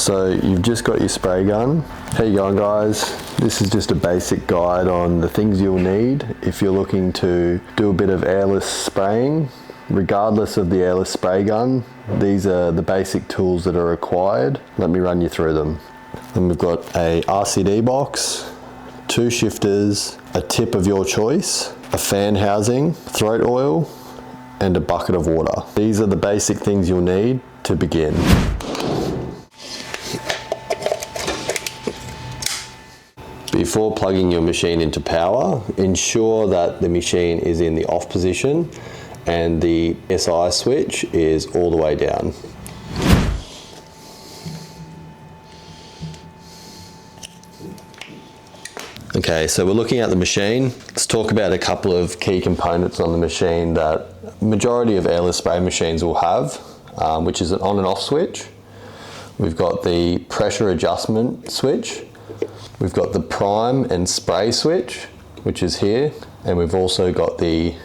So you've just got your spray gun. How you going, guys? This is just a basic guide on the things you'll need if you're looking to do a bit of airless spraying. Regardless of the airless spray gun, these are the basic tools that are required. Let me run you through them. Then we've got a RCD box, 2 shifters, a tip of your choice, a fan housing, throat oil, and a bucket of water. These are the basic things you'll need to begin. Before plugging your machine into power, ensure that the machine is in the off position and the PSI switch is all the way down. Okay, so we're looking at the machine. Let's talk about a couple of key components on the machine that majority of airless spray machines will have, which is an on and off switch. We've got the pressure adjustment switch. We've got the prime and spray switch, which is here, and we've also got the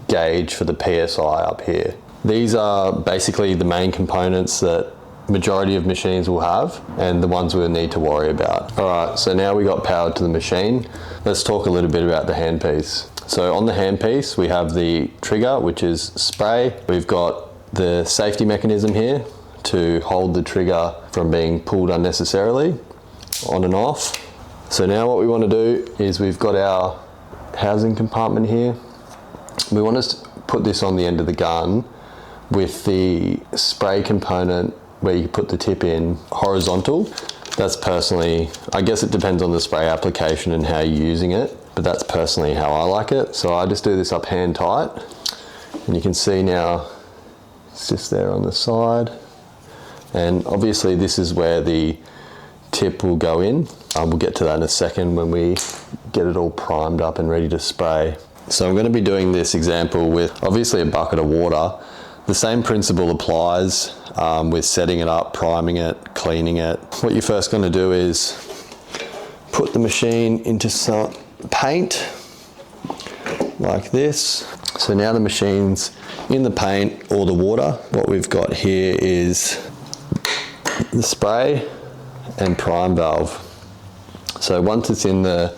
gauge for the PSI up here. These are basically the main components that majority of machines will have and the ones we'll need to worry about. Alright, so now we got power to the machine. Let's talk a little bit about the handpiece. So on the handpiece we have the trigger, which is spray. We've got the safety mechanism here to hold the trigger from being pulled unnecessarily, on and off. So now what we want to do is we've got our housing compartment here. We want to put this on the end of the gun with the spray component where you put the tip in horizontal. That's personally, I guess it depends on the spray application and how you're using it, but that's personally how I like it. So I just do this up hand tight, and you can see now it's just there on the side. And obviously this is where the tip will go in. We'll get to that in a second when we get it all primed up and ready to spray. So I'm going to be doing this example with obviously a bucket of water. The same principle applies with setting it up, priming it, cleaning it. What you're first going to do is put the machine into some paint like this. So now the machine's in the paint or the water. What we've got here is the spray and prime valve. So once it's in the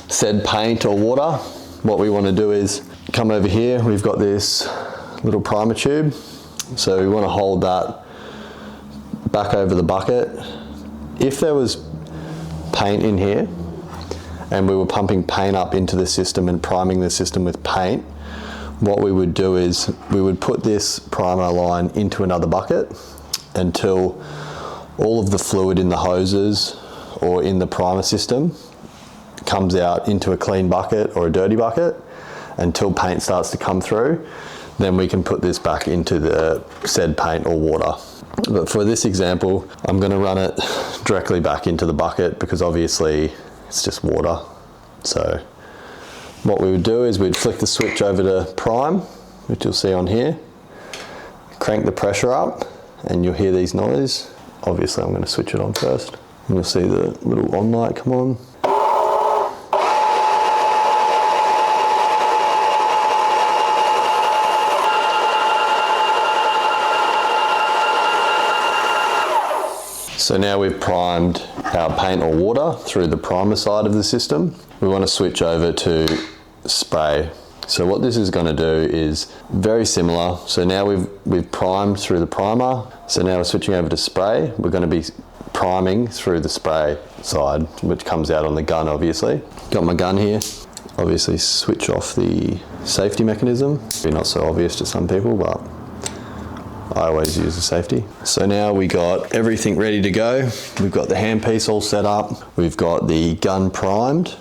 said paint or water, what we want to do is come over here. We've got this little primer tube. So we want to hold that back over the bucket. If there was paint in here and we were pumping paint up into the system and priming the system with paint, what we would do is we would put this primer line into another bucket until all of the fluid in the hoses or in the primer system comes out into a clean bucket or a dirty bucket until paint starts to come through. Then we can put this back into the said paint or water. But for this example, I'm going to run it directly back into the bucket because obviously it's just water. So what we would do is we'd flick the switch over to prime, which you'll see on here, crank the pressure up, and you'll hear these noises. Obviously I'm going to switch it on first, and you'll see the little on light come on. So now we've primed our paint or water through the primer side of the system. We want to switch over to spray. So what this is going to do is very similar. So now we've primed through the primer. So now we're switching over to spray. We're going to be priming through the spray side, which comes out on the gun obviously. Got my gun here. Obviously switch off the safety mechanism. Maybe not so obvious to some people, but I always use the safety. So now we got everything ready to go. We've got the handpiece all set up. We've got the gun primed.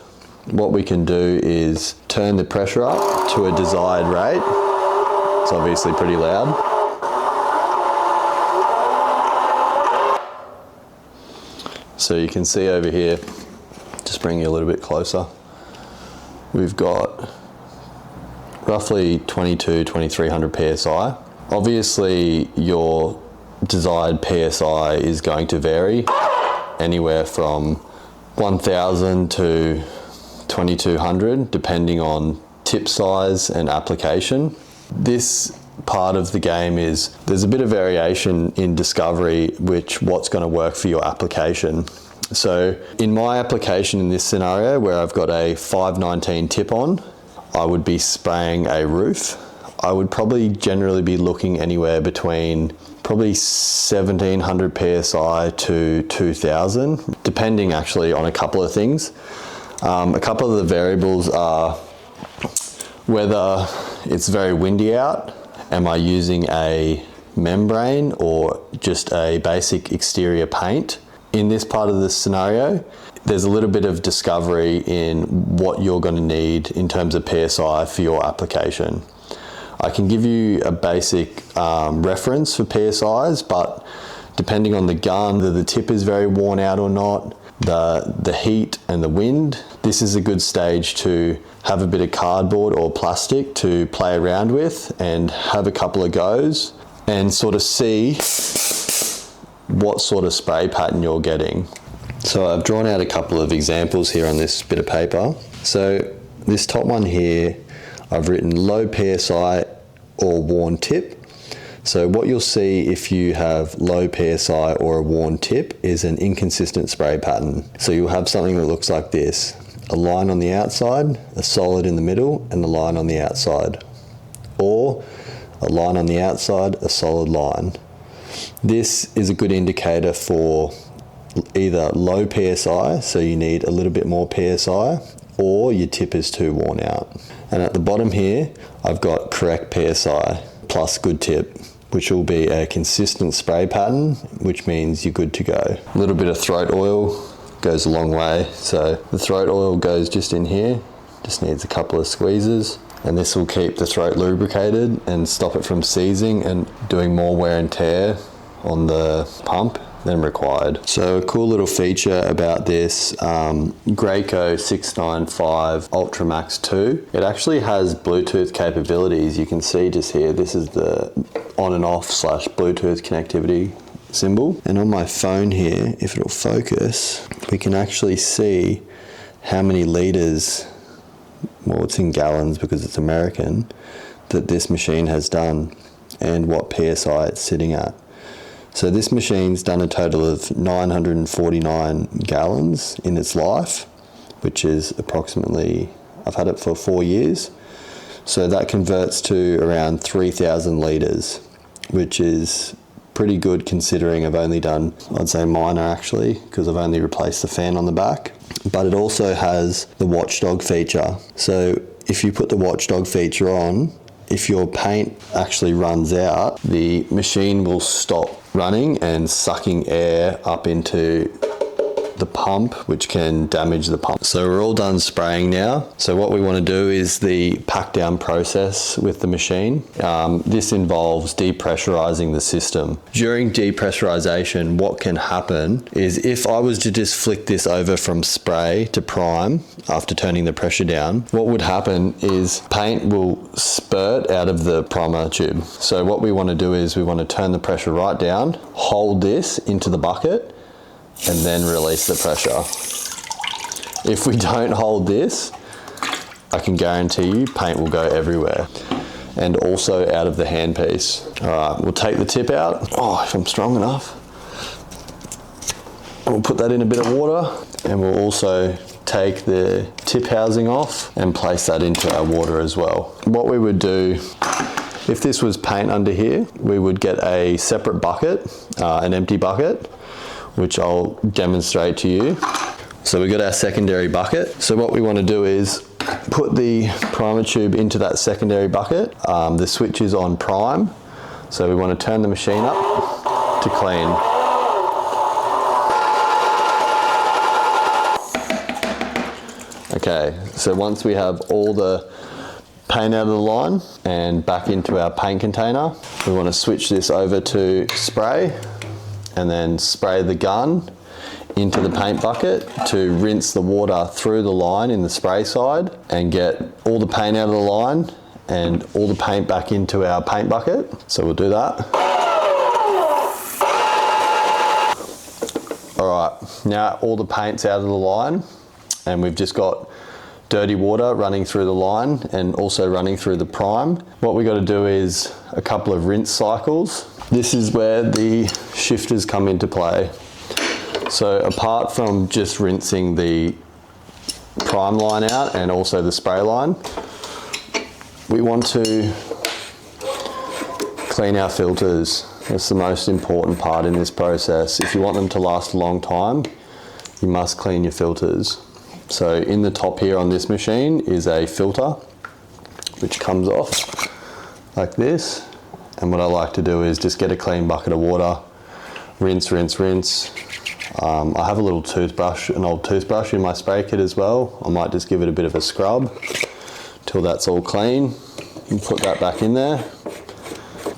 What we can do is turn the pressure up to a desired rate. It's obviously pretty loud. So you can see over here, just bring you a little bit closer. We've got roughly 2300 PSI. Obviously your desired PSI is going to vary anywhere from 1000 to 2200 depending on tip size and application. This part of the game is there's a bit of variation in discovery what's going to work for your application. So in my application in this scenario where I've got a 519 tip on, I would be spraying a roof. I would probably generally be looking anywhere between probably 1700 PSI to 2000, depending actually on a couple of things. A couple of the variables are whether it's very windy out, am I using a membrane or just a basic exterior paint? In this part of the scenario, there's a little bit of discovery in what you're going to need in terms of PSI for your application. I can give you a basic reference for PSIs, but depending on the gun, whether the tip is very worn out or not, the heat and the wind, this is a good stage to have a bit of cardboard or plastic to play around with and have a couple of goes and sort of see what sort of spray pattern you're getting. So I've drawn out a couple of examples here on this bit of paper. So this top one here, I've written low PSI or worn tip. So what you'll see if you have low PSI or a worn tip is an inconsistent spray pattern. So you'll have something that looks like this: a line on the outside, a solid in the middle, and a line on the outside. Or a line on the outside, a solid line. This is a good indicator for either low PSI, so you need a little bit more PSI, or your tip is too worn out. And at the bottom here, I've got correct PSI plus good tip, which will be a consistent spray pattern, which means you're good to go. A little bit of throat oil goes a long way. So the throat oil goes just in here, just needs a couple of squeezes, and this will keep the throat lubricated and stop it from seizing and doing more wear and tear on the pump than required. So a cool little feature about this Graco 695 Ultra Max 2, it actually has Bluetooth capabilities. You can see just here, this is the on and off / Bluetooth connectivity symbol. And on my phone here, if it'll focus, we can actually see how many liters, well, it's in gallons because it's American, that this machine has done and what PSI it's sitting at. So this machine's done a total of 949 gallons in its life, which is approximately, I've had it for 4 years. So that converts to around 3,000 litres, which is pretty good considering I've only done, I'd say minor actually, because I've only replaced the fan on the back. But it also has the Watchdog feature. So if you put the Watchdog feature on, if your paint actually runs out, the machine will stop running and sucking air up into the pump, which can damage the pump. So we're all done spraying now. So what we want to do is the pack down process with the machine. This involves depressurizing the system. During depressurization, what can happen is if I was to just flick this over from spray to prime after turning the pressure down, what would happen is paint will spurt out of the primer tube. So what we want to do is we want to turn the pressure right down, hold this into the bucket, and then release the pressure. If we don't hold this, I can guarantee you paint will go everywhere and also out of the handpiece. All right, we'll take the tip out. Oh, if I'm strong enough. We'll put that in a bit of water, and we'll also take the tip housing off and place that into our water as well. What we would do, if this was paint under here, we would get a separate bucket, an empty bucket, which I'll demonstrate to you. So we've got our secondary bucket. So what we want to do is put the primer tube into that secondary bucket. The switch is on prime. So we want to turn the machine up to clean. Okay, so once we have all the paint out of the line and back into our paint container, we want to switch this over to spray and then spray the gun into the paint bucket to rinse the water through the line in the spray side and get all the paint out of the line and all the paint back into our paint bucket. So we'll do that. All right, now all the paint's out of the line and we've just got dirty water running through the line and also running through the prime. What we got to do is a couple of rinse cycles. This is where the shifters come into play. So apart from just rinsing the prime line out and also the spray line, we want to clean our filters. That's the most important part in this process. If you want them to last a long time, you must clean your filters. So in the top here on this machine is a filter which comes off like this. And what I like to do is just get a clean bucket of water, rinse, rinse, rinse. I have a little toothbrush, an old toothbrush in my spray kit as well. I might just give it a bit of a scrub till that's all clean and put that back in there.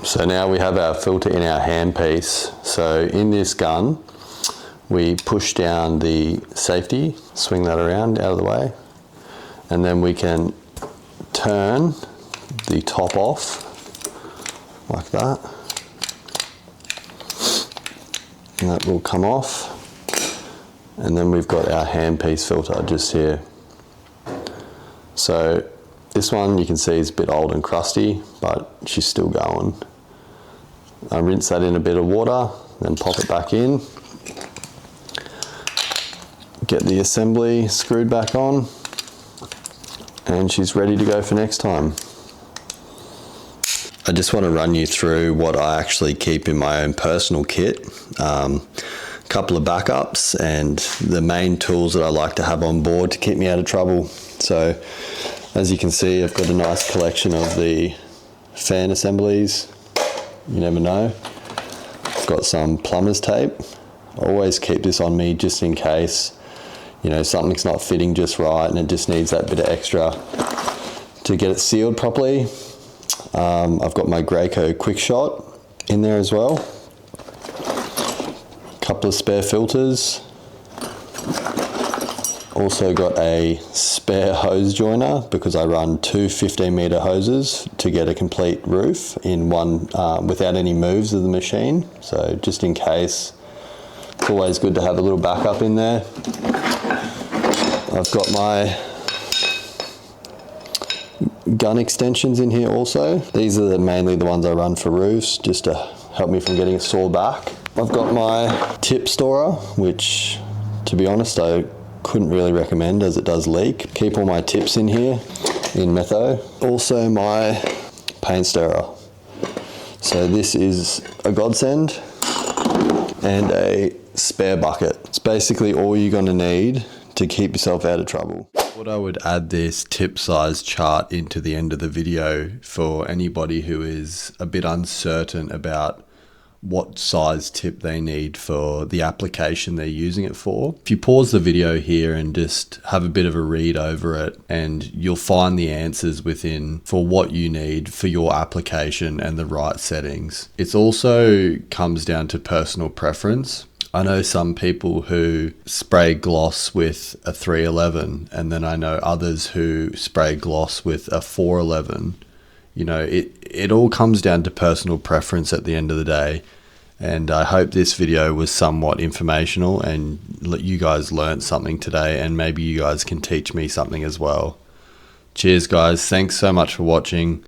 So now we have our filter in our handpiece. So in this gun, we push down the safety, swing that around out of the way, and then we can turn the top off like that, and that will come off. And then we've got our handpiece filter just here. So this one you can see is a bit old and crusty, but she's still going. I rinse that in a bit of water, then pop it back in. Get the assembly screwed back on, and she's ready to go for next time. I just want to run you through what I actually keep in my own personal kit. A couple of backups and the main tools that I like to have on board to keep me out of trouble. So as you can see, I've got a nice collection of the fan assemblies. You never know. I've got some plumber's tape. I always keep this on me just in case, you know, something's not fitting just right and it just needs that bit of extra to get it sealed properly. I've got my Graco quick shot in there as well. A couple of spare filters. Also got a spare hose joiner because I run two 15-meter hoses to get a complete roof in one without any moves of the machine. So just in case, it's always good to have a little backup in there. I've got my gun extensions in here also. These are mainly the ones I run for roofs just to help me from getting a sore back. I've got my tip storer, which to be honest I couldn't really recommend as it does leak. Keep all my tips in here in metho. Also my paint stirrer. So this is a godsend, and a spare bucket. It's basically all you're going to need to keep yourself out of trouble. I thought I would add this tip size chart into the end of the video for anybody who is a bit uncertain about what size tip they need for the application they're using it for. If you pause the video here and just have a bit of a read over it, and you'll find the answers within for what you need for your application and the right settings. It also comes down to personal preference. I know some people who spray gloss with a 311, and then I know others who spray gloss with a 411. You know, it all comes down to personal preference at the end of the day. And I hope this video was somewhat informational and you guys learned something today, and maybe you guys can teach me something as well. Cheers guys, thanks so much for watching.